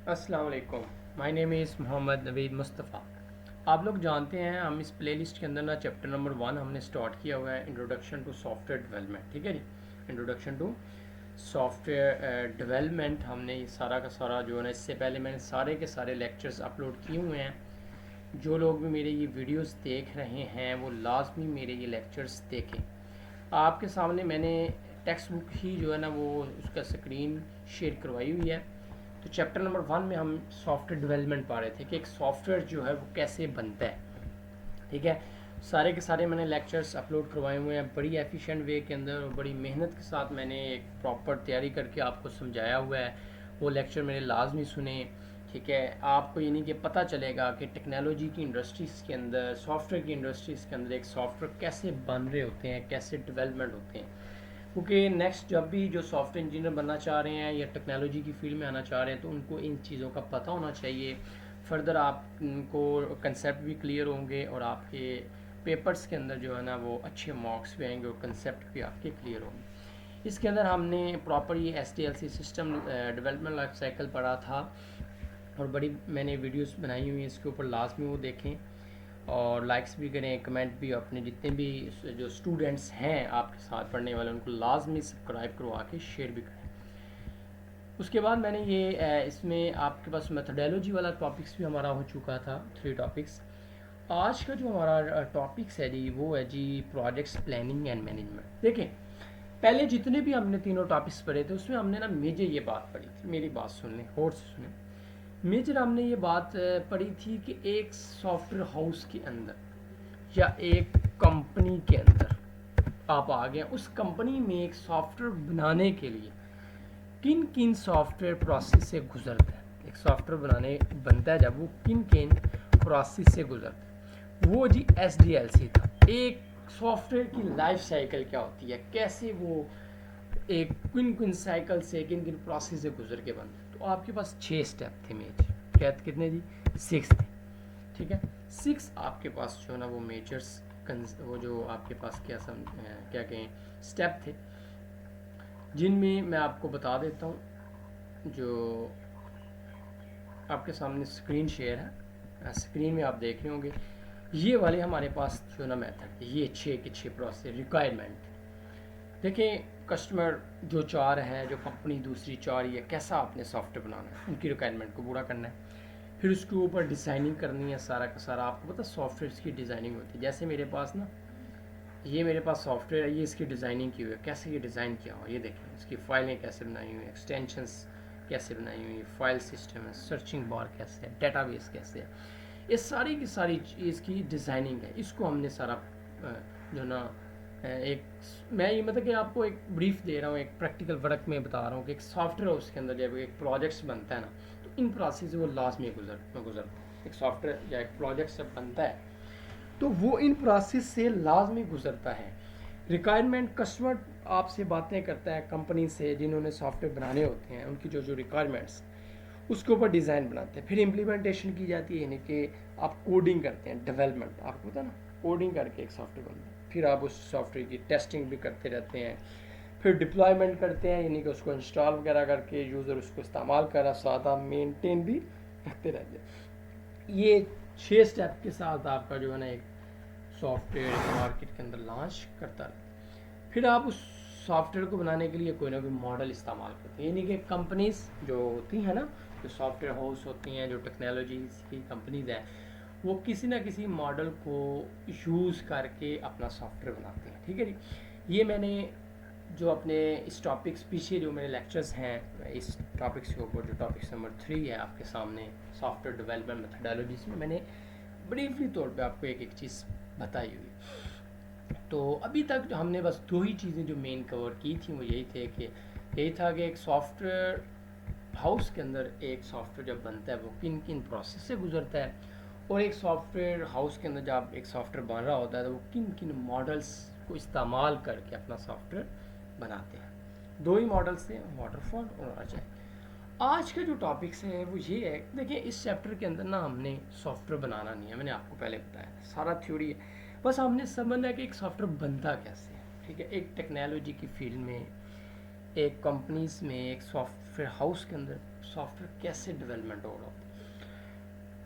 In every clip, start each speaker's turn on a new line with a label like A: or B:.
A: السلام علیکم. مائی نیم از محمد نوید مصطفیٰ. آپ لوگ جانتے ہیں ہم اس پلے لسٹ کے اندر نا چیپٹر نمبر 1 ہم نے سٹارٹ کیا ہوا ہے، introduction to software development. ٹھیک ہے جی، introduction to software development. ہم نے یہ سارا کا سارا جو ہے نا، اس سے پہلے میں نے سارے کے سارے لیکچرز اپلوڈ کیے ہوئے ہیں. جو لوگ بھی میرے یہ ویڈیوز دیکھ رہے ہیں وہ لازمی میرے یہ لیکچرز دیکھیں. آپ کے سامنے میں نے ٹیکسٹ بک ہی جو ہے نا وہ اس کا اسکرین شیئر کروائی ہوئی ہے. تو چیپٹر نمبر 1 میں ہم سافٹ ویئر ڈیولپمنٹ پا رہے تھے کہ ایک سافٹ ویئر جو ہے وہ کیسے بنتا ہے. ٹھیک ہے، سارے کے سارے میں نے لیکچرز اپلوڈ کروائے ہوئے ہیں بڑی ایفیشینٹ وے کے اندر، اور بڑی محنت کے ساتھ میں نے ایک پراپر تیاری کر کے آپ کو سمجھایا ہوا ہے. وہ لیکچر میرے لازمی سنیں. ٹھیک ہے، آپ کو یعنی کہ پتہ چلے گا کہ ٹیکنالوجی کی انڈسٹریز کے اندر، سافٹ ویئر کی انڈسٹریز کے اندر ایک سافٹ ویئر کیسے بن رہے ہوتے ہیں، کیسے ڈیولپمنٹ ہوتے ہیں. کیونکہ نیکسٹ جب بھی جو سافٹ ویئر انجینئر بننا چاہ رہے ہیں یا ٹیکنالوجی کی فیلڈ میں آنا چاہ رہے ہیں تو ان کو ان چیزوں کا پتہ ہونا چاہیے. فردر آپ کو کنسیپٹ بھی کلیئر ہوں گے اور آپ کے پیپرز کے اندر جو ہے نا وہ اچھے مارکس بھی آئیں گے اور کنسیپٹ بھی آپ کے کلیئر ہوں گے. اس کے اندر ہم نے پراپر یہ SDLC system development life cycle پڑھا تھا، اور بڑی میں نے ویڈیوز بنائی ہوئی ہیں اس کے اوپر، لازمی وہ دیکھیں اور لائکس بھی کریں، کمنٹ بھی. اپنے جتنے بھی جو اسٹوڈنٹس ہیں آپ کے ساتھ پڑھنے والے ان کو لازمی سبسکرائب کروا کے شیئر بھی کریں. اس کے بعد میں نے یہ اس میں آپ کے پاس میتھڈالوجی والا ٹاپکس بھی ہمارا ہو چکا تھا، 3 ٹاپکس. آج کا جو ہمارا ٹاپکس ہے جی وہ ہے جی پروجیکٹس پلاننگ اینڈ مینجمنٹ. دیکھیں، پہلے جتنے بھی ہم نے تینوں ٹاپکس پڑھے تھے اس میں ہم نے نا میجر یہ بات پڑھی تھی. میری بات سن لیں، غور سے سنیں. میجر ہم نے یہ بات پڑھی تھی کہ ایک سافٹ ویئر ہاؤس کے اندر یا ایک کمپنی کے اندر آپ آ گئے، اس کمپنی میں ایک سافٹ ویئر بنانے کے لیے کن کن سافٹ ویئر پروسیس سے گزرتا ہے. ایک سافٹ ویئر بنتا ہے جب، وہ کن کن پروسیس سے گزرتا ہے. وہ جی SDLC تھا. ایک سافٹ ویئر کی لائف سائیکل کیا ہوتی ہے، کیسے وہ ایک کن کن سائیکل سے، کن کن پروسیس سے گزر کے بنتا ہے. تو آپ کے پاس 6 اسٹیپ تھے میجر. کتنے جی؟ 6 تھے. ٹھیک ہے، 6 آپ کے پاس جو ہے نا وہ میجرس، وہ جو آپ کے پاس کیا کہیں اسٹیپ تھے، جن میں آپ کو بتا دیتا ہوں. جو آپ کے سامنے اسکرین شیئر ہے، اسکرین میں آپ دیکھ رہے ہوں گے، یہ والے ہمارے پاس جو نا میتھڈ، یہ 6 کے 6 پروسیس ریکوائرمنٹ. دیکھیں، کسٹمر جو چاہ رہا ہے، جو کمپنی دوسری چاہ رہی ہے، کیسا آپ نے سافٹ ویئر بنانا ہے، ان کی ریکوائرمنٹ کو پورا کرنا ہے. پھر اس کے اوپر ڈیزائننگ کرنی ہے، سارا کا سارا. آپ کو پتہ سافٹ ویئرس کی ڈیزائننگ ہوتی ہے. جیسے میرے پاس نا یہ میرے پاس سافٹ ویئر ہے، یہ اس کی ڈیزائننگ کی ہوئی ہے. کیسے یہ ڈیزائن کیا ہوا، یہ دیکھیں. اس کی فائلیں کیسے بنائی ہوئی ہیں، ایکسٹینشنس کیسے بنائی ہوئی ہیں، فائل سسٹم ہے، سرچنگ بار کیسے ہے، ڈیٹا بیس کیسے ہے. یہ ساری کی ساری چیز کی ڈیزائننگ ہے. اس کو ہم نے سارا جو نا ایک، میں یہ مطلب کہ آپ کو ایک بریف دے رہا ہوں، ایک پریکٹیکل ورک میں بتا رہا ہوں کہ ایک سافٹ ویئر ہاؤس کے اندر جب ایک پروجیکٹس بنتا ہے نا تو ان پروسیس سے وہ لازمی گزرتا. ایک سافٹ ویئر یا ایک پروجیکٹ جب بنتا ہے تو وہ ان پروسیس سے لازمی گزرتا ہے. ریکوائرمنٹ، کسٹمر آپ سے باتیں کرتا ہے، کمپنی سے جنہوں نے سافٹ ویئر بنانے ہوتے ہیں، ان کی جو ریکوائرمنٹس اس کے اوپر ڈیزائن بناتے ہیں. پھر امپلیمنٹیشن کی جاتی ہے، یعنی کہ آپ کوڈنگ کرتے ہیں، ڈیولپمنٹ آپ کو پتا نا، کوڈنگ کر کے ایک سافٹ ویئر بنتا ہے. پھر آپ اس سافٹ ویئر کی ٹیسٹنگ بھی کرتے رہتے ہیں. پھر ڈپلائمنٹ کرتے ہیں، یعنی کہ اس کو انسٹال وغیرہ کر کے یوزر اس کو استعمال کر رہا، ساتھ آپ مینٹین بھی رکھتے رہتے ہیں. یہ 6 اسٹیپ کے ساتھ آپ کا جو ہے نا ایک سافٹ ویئر مارکیٹ کے اندر لانچ کرتا ہے. پھر آپ اس سافٹ ویئر کو بنانے کے لیے کوئی نہ کوئی ماڈل استعمال کرتے ہیں، یعنی کہ کمپنیز جو ہوتی ہیں نا، جو سافٹ ویئر ہاؤس ہوتی ہیں، جو ٹیکنالوجیز کی کمپنیز ہیں، وہ کسی نہ کسی ماڈل کو یوز کر کے اپنا سافٹ ویئر بناتے ہیں. ٹھیک ہے جی، یہ میں نے جو اپنے اس ٹاپکس پیچھے جو میرے لیکچرز ہیں اس ٹاپکس کے اوپر، جو ٹاپکس نمبر 3 ہے آپ کے سامنے سافٹ ویئر ڈیولپمنٹ میتھڈالوجیز میں نے بریفلی طور پہ آپ کو ایک ایک چیز بتائی ہوئی. تو ابھی تک جو ہم نے بس 2 ہی چیزیں جو مین کور کی تھیں وہ یہی تھا کہ ایک سافٹ ویئر ہاؤس کے اندر ایک سافٹ ویئر جب بنتا ہے وہ کن کن پروسیس سے گزرتا ہے، اور ایک سافٹ ویئر ہاؤس کے اندر جب ایک سافٹ ویئر بن رہا ہوتا ہے تو وہ کن کن ماڈلس کو استعمال کر کے اپنا سافٹ ویئر بناتے ہیں. 2 ہی ماڈلس ہیں، واٹر فال اور اجائل. آج کا جو ٹاپکس ہے وہ یہ ہے، دیکھیں اس چیپٹر کے اندر نا ہم نے سافٹ ویئر بنانا نہیں ہے، میں نے آپ کو پہلے بتایا سارا تھیوری ہے. بس ہم نے سمجھنا ہے کہ ایک سافٹ ویئر بنتا کیسے ہے. ٹھیک ہے، ایک ٹیکنالوجی کی فیلڈ میں، ایک کمپنیز میں، ایک سافٹ ویئر ہاؤس کے اندر سافٹ ویئر کیسے ڈیولپمنٹ ہو رہا ہوتا ہے.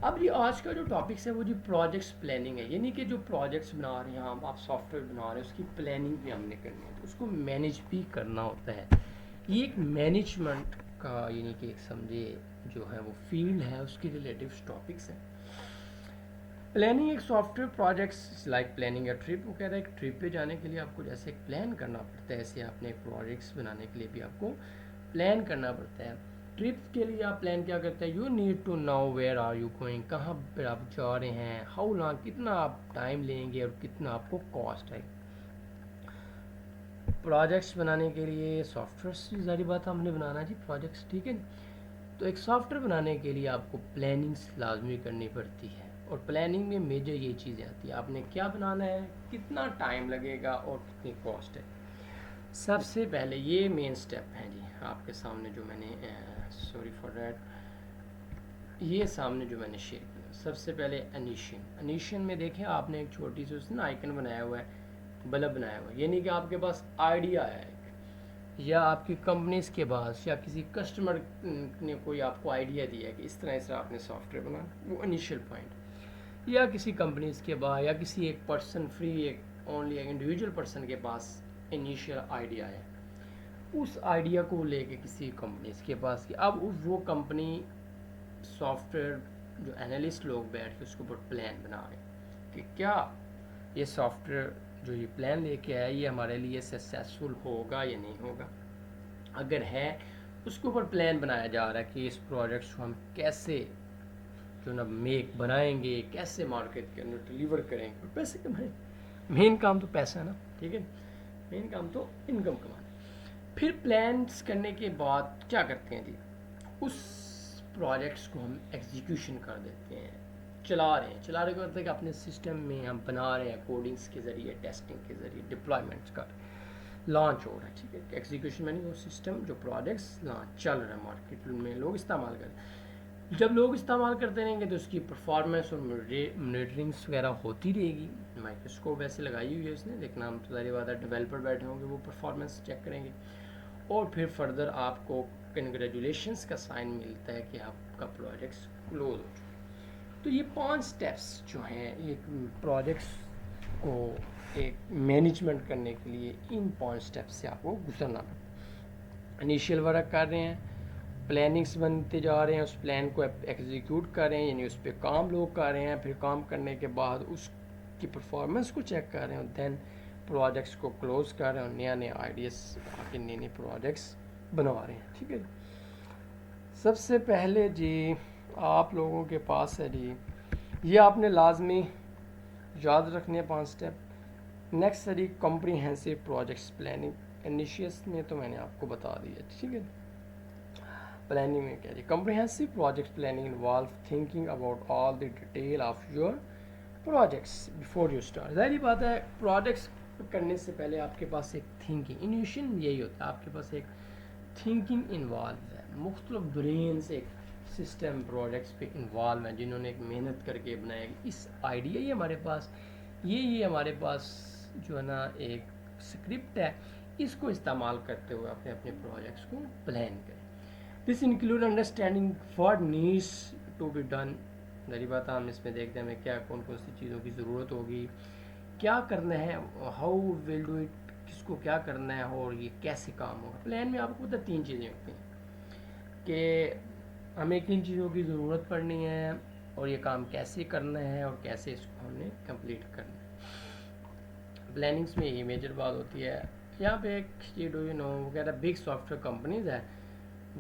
A: اب یہ آج کا جو ٹاپکس ہے وہ جی پروجیکٹس پلاننگ ہے، یعنی کہ جو پروجیکٹس بنا رہے ہیں آپ سافٹ ویئر بنا رہے ہیں اس کی پلاننگ بھی ہم نے کرنی ہے، تو اس کو مینیج بھی کرنا ہوتا ہے. یہ ایک مینجمنٹ کا یعنی کہ ایک سمجھے جو ہے وہ فیلڈ ہے، اس کی ریلیٹیو ٹاپکس ہیں. پلاننگ ایک soft where projects like planning a trip, وہ کہتا ہے ایک ٹرپ پہ جانے کے لیے آپ کو جیسے ایک پلان کرنا پڑتا ہے، ایسے اپنے پروجیکٹس بنانے کے لیے بھی آپ کو پلان کرنا پڑتا ہے. ٹرپ کے لیے آپ پلان کیا کرتے ہیں؟ You need to know where are you going, کہاں پہ آپ جا رہے ہیں، ہاؤ لانگ، کتنا آپ ٹائم لیں گے اور کتنا آپ کو کاسٹ ہے. پروجیکٹس بنانے کے لیے سافٹ ویئر ظاہری بات ہم نے بنانا جی پروجیکٹس، ٹھیک ہے. تو ایک سافٹ ویئر بنانے کے لیے آپ کو پلاننگس لازمی کرنی پڑتی ہے، اور پلاننگ میں میجر یہ چیزیں آتی ہیں، آپ نے کیا بنانا ہے، کتنا ٹائم لگے گا اور کتنی کاسٹ ہے. سب سے پہلے یہ مین سٹیپ ہیں جی آپ کے سامنے جو میں نے سوری فار دیٹ یہ سامنے جو میں نے شیئر کیا. سب سے پہلے انیشین میں دیکھیں آپ نے ایک چھوٹی سی اس نے آئیکن بنایا ہوا ہے، بلب بنایا ہوا ہے، یعنی کہ آپ کے پاس آئیڈیا ہے یا آپ کی کمپنیز کے پاس یا کسی کسٹمر نے کوئی آپ کو آئیڈیا دیا ہے کہ اس طرح آپ نے سافٹ ویئر بنانا، وہ انیشیل پوائنٹ. یا کسی کمپنیز کے پاس یا کسی ایک پرسن فری ایک اونلی ایک انڈیویجول پرسن کے پاس انیشیل آئیڈیا ہے، اس آئیڈیا کو لے کے کسی کمپنیز کے پاس کہ اب وہ کمپنی سافٹ ویئر جو انالسٹ لوگ بیٹھ کے اس کے اوپر پلان بنا رہے ہیں کہ کیا یہ سافٹ ویئر جو یہ پلان لے کے آیا یہ ہمارے لیے سکسیسفل ہوگا یا نہیں ہوگا. اگر ہے اس کے اوپر پلان بنایا جا رہا ہے کہ اس پروجیکٹس کو ہم کیسے جو نا میک بنائیں گے، کیسے مارکیٹ کے اندر ڈلیور کریں گے، پیسے کمائیں. مین کام تو پیسہ ہے نا، ٹھیک ہے، مین کام تو انکم کمانا. پھر پلانس کرنے کے بعد کیا کرتے ہیں جی، اس پروجیکٹس کو ہم ایگزیکیوشن کر دیتے ہیں، چلا رہے کا مطلب کہ اپنے سسٹم میں ہم بنا رہے ہیں، کوڈنگس کے ذریعے، ٹیسٹنگ کے ذریعے، ڈپلائمنٹس کا لانچ ہو رہا ہے، ٹھیک ہے. ایگزیکیوشن میں نہیں، وہ سسٹم جو پروڈکٹس لانچ چل رہا ہے مارکیٹ میں، لوگ استعمال کر رہے ہیں. جب لوگ استعمال کرتے رہیں گے تو اس کی پرفارمنس اور مانیٹرنگس وغیرہ ہوتی رہے گی. مائکروسکوپ ایسے لگائی ہوئی ہے اس نے، لیکن ہم تو ظاہر بات ہے ڈیولپر بیٹھے ہوں گے، وہ پرفارمنس چیک کریں گے، اور پھر فردر آپ کو کنگریچولیشنس کا سائن ملتا ہے کہ آپ کا پروجیکٹس کلوز ہو چکا. تو یہ 5 سٹیپس جو ہیں ایک پروجیکٹس کو ایک مینجمنٹ کرنے کے لیے، ان 5 سٹیپس سے آپ کو گزرنا پڑتا ہے. انیشیل ورک کر رہے ہیں، پلاننگس بنتے جا رہے ہیں، اس پلان کو ایگزیکیوٹ کر رہے ہیں، یعنی اس پہ کام لوگ کر رہے ہیں، پھر کام کرنے کے بعد اس کی پرفارمنس کو چیک کر رہے ہیں، اور دین پروجیکٹس کو کلوز کر رہے ہیں، اور نئے آئیڈیاز کے نئے پروجیکٹس بنا رہے ہیں، ٹھیک ہے. سب سے پہلے جی آپ لوگوں کے پاس ہے جی، یہ آپ نے لازمی یاد رکھنے 5 سٹیپ. نیکسٹ ہے جی کمپریہنسو پروجیکٹس پلاننگ. انیشیس میں تو میں نے آپ کو بتا دیا، ٹھیک ہے. پلاننگ میں کیا جی، comprehensive project planning involve thinking about all the detail of your projects before you start. ظاہری بات ہے پروجیکٹس کرنے سے پہلے آپ کے پاس ایک تھنکنگ، انیشین یہی ہوتا ہے، آپ کے پاس ایک تھنکنگ انوالو ہے، مختلف برین سے ایک سسٹم پروجیکٹس پہ انوالو ہیں جنہوں نے ایک محنت کر کے بنایا. اس آئیڈیا ہی ہمارے پاس یہ ہمارے پاس جو ہے نا ایک اسکرپٹ ہے، اس کو استعمال کرتے ہوئے اپنے پروجیکٹس کو پلان کریں. This include understanding what needs to be done. ظاہری بات ہم اس میں دیکھتے ہیں ہمیں کیا کون سی چیزوں کی ضرورت ہوگی، کیا کرنا ہے، ہاؤ ول ڈو اٹ، کس کو کیا کرنا ہے اور یہ کیسے کام ہوگا. پلان میں آپ کو پتہ 3 چیزیں ہوتی ہیں کہ ہمیں کن چیزوں کی ضرورت پڑنی ہے اور یہ کام کیسے کرنا ہے اور کیسے اس کو ہم نے کمپلیٹ کرنا ہے. پلاننگس میں یہی میجر بات ہوتی ہے. یہاں پہ ایک ڈو یو نو وغیرہ بگ سافٹ ویئر کمپنیز ہیں،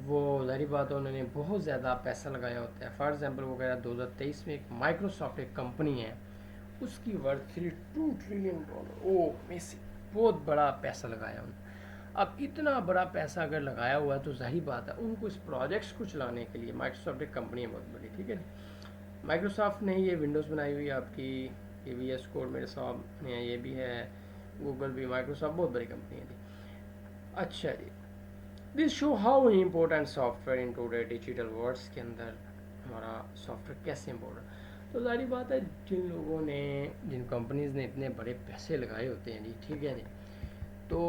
A: وہ ظاہری بات ہے انہوں نے بہت زیادہ پیسہ لگایا ہوتا ہے. فار ایگزامپل وغیرہ 2023 میں ایک مائکروسافٹ ایک کمپنی ہے، اس کی ورتھ $2 ٹریلین، بہت بڑا پیسہ لگایا انہوں نے. اب اتنا بڑا پیسہ اگر لگایا ہوا ہے تو ظاہری بات ہے ان کو اس پروجیکٹس کو چلانے کے لیے، مائکروسافٹ ایک کمپنی ہے بہت بڑی، ٹھیک ہے. مائکروسافٹ نے یہ ونڈوز بنائی ہوئی ہے آپ کی، یہ وی ایس کوڈ میرے سامنے ہے، یہ بھی ہے گوگل بھی، مائکروسافٹ بہت بڑی کمپنی ہے جی. اچھا جی، this show how important software in today digital worlds کے اندر ہمارا سافٹ ویئر کیسے امپورٹنٹ. تو ظاہری بات ہے جن لوگوں نے، جن کمپنیز نے اتنے بڑے پیسے لگائے ہوتے ہیں جی، ٹھیک ہے جی، تو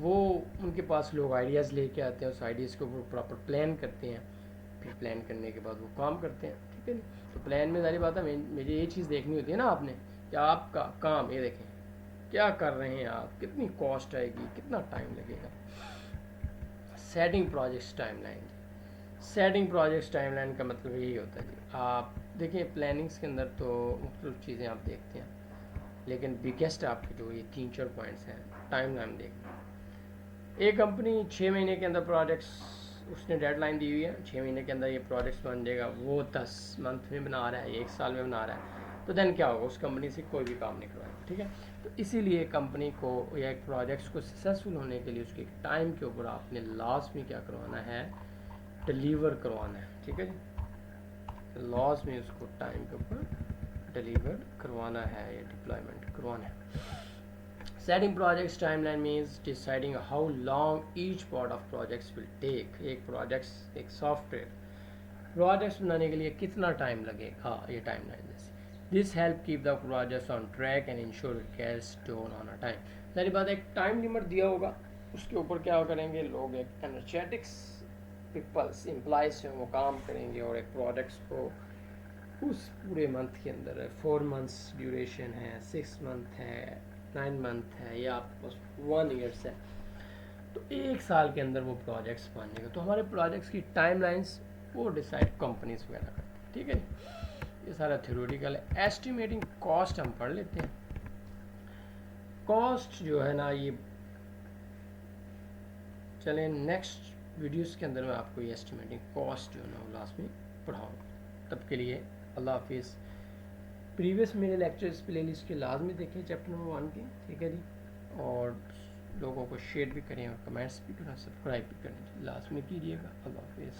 A: وہ ان کے پاس لوگ آئیڈیاز لے کے آتے ہیں، اس آئیڈیاز کو پراپر پلان کرتے ہیں، پھر پلان کرنے کے بعد وہ کام کرتے ہیں. ٹھیک ہے جی. تو پلان میں ظاہر بات ہے مجھے یہ چیز دیکھنی ہوتی ہے نا آپ نے کہ آپ کا کام یہ دیکھیں کیا کر رہے ہیں آپ, کتنی کاسٹ آئے گی, کتنا ٹائم لگے گا. Setting projects timeline. Setting projects timeline کا مطلب یہی ہوتا ہے جی. آپ دیکھیں پلاننگس کے اندر تو مختلف چیزیں آپ دیکھتے ہیں, لیکن بگیسٹ آپ کے جو یہ 3-4 پوائنٹس ہیں ٹائم لائن دیکھیں. ایک کمپنی 6 مہینے کے اندر پروجیکٹس اس نے ڈیڈ لائن دی ہوئی ہے, 6 مہینے کے اندر یہ پروجیکٹس بن جائے گا, وہ 10 منتھ میں بنا رہا ہے, 1 سال میں بنا رہا ہے, تو دین کیا ہوگا, اس کمپنی سے کوئی بھی کام نہیں کروائے گا. ٹھیک ہے. تو اسی لیے کمپنی کو یا ایک پروجیکٹس کو سکسیزفل ہونے کے لیے اس کے ٹائم کے اوپر آپ نے لاس میں کیا کروانا ہے, ڈلیور کروانا ہے. ٹھیک ہے جی. لاس میں اس کو ٹائم کے اوپر ڈلیور کروانا ہے یا ڈپلائمنٹ کروانا ہے. Setting projects timeline means deciding how long each part of projects will take. ایک پروجیکٹس ایک سافٹ ویئر پروجیکٹس بنانے کے لیے کتنا ٹائم لگے گا, یہ ٹائم لائن جیسے. This help keep the projects on track and ensure it gets done on a time. ظاہر بات ہے ایک ٹائم لمٹ دیا ہوگا, اس کے اوپر کیا کریں گے لوگ, ایک انرجیٹکس پیپلس امپلائز ہیں وہ کام کریں گے, اور ایک پروجیکٹس کو اس پورے منتھ کے اندر 4 منتھس ڈیوریشن ہے, 6 منتھ ہے, 9 منتھ ہے, یا آپ کے پاس 1 ایئرس ہے, تو 1 سال کے اندر وہ پروجیکٹس بن جائے گا. تو ہمارے پروجیکٹس کی ٹائم لائنس وہ ڈیسائڈ کمپنیز وغیرہ کرتی ہیں. ٹھیک ہے. یہ سارا تھیوریٹیکل ہے. ایسٹیمیٹنگ کاسٹ ہم پڑھ لیتے ہیں. کاسٹ جو ہے نا یہ چلیں نیکسٹ ویڈیوز کے اندر میں آپ کو یہ ایسٹیمیٹنگ کاسٹ جو ہے نا وہ لاسٹ میں پڑھاؤں. تب کے لیے اللہ حافظ. پریویس میرے لیکچرز پلے لسٹ کے لازمی دیکھیں چیپٹر نمبر 1 کے. ٹھیک ہے جی. اور لوگوں کو شیئر بھی کریں اور کمنٹس بھی کریں, سبسکرائب بھی کریں, لازمی کیجیے گا. اللہ حافظ.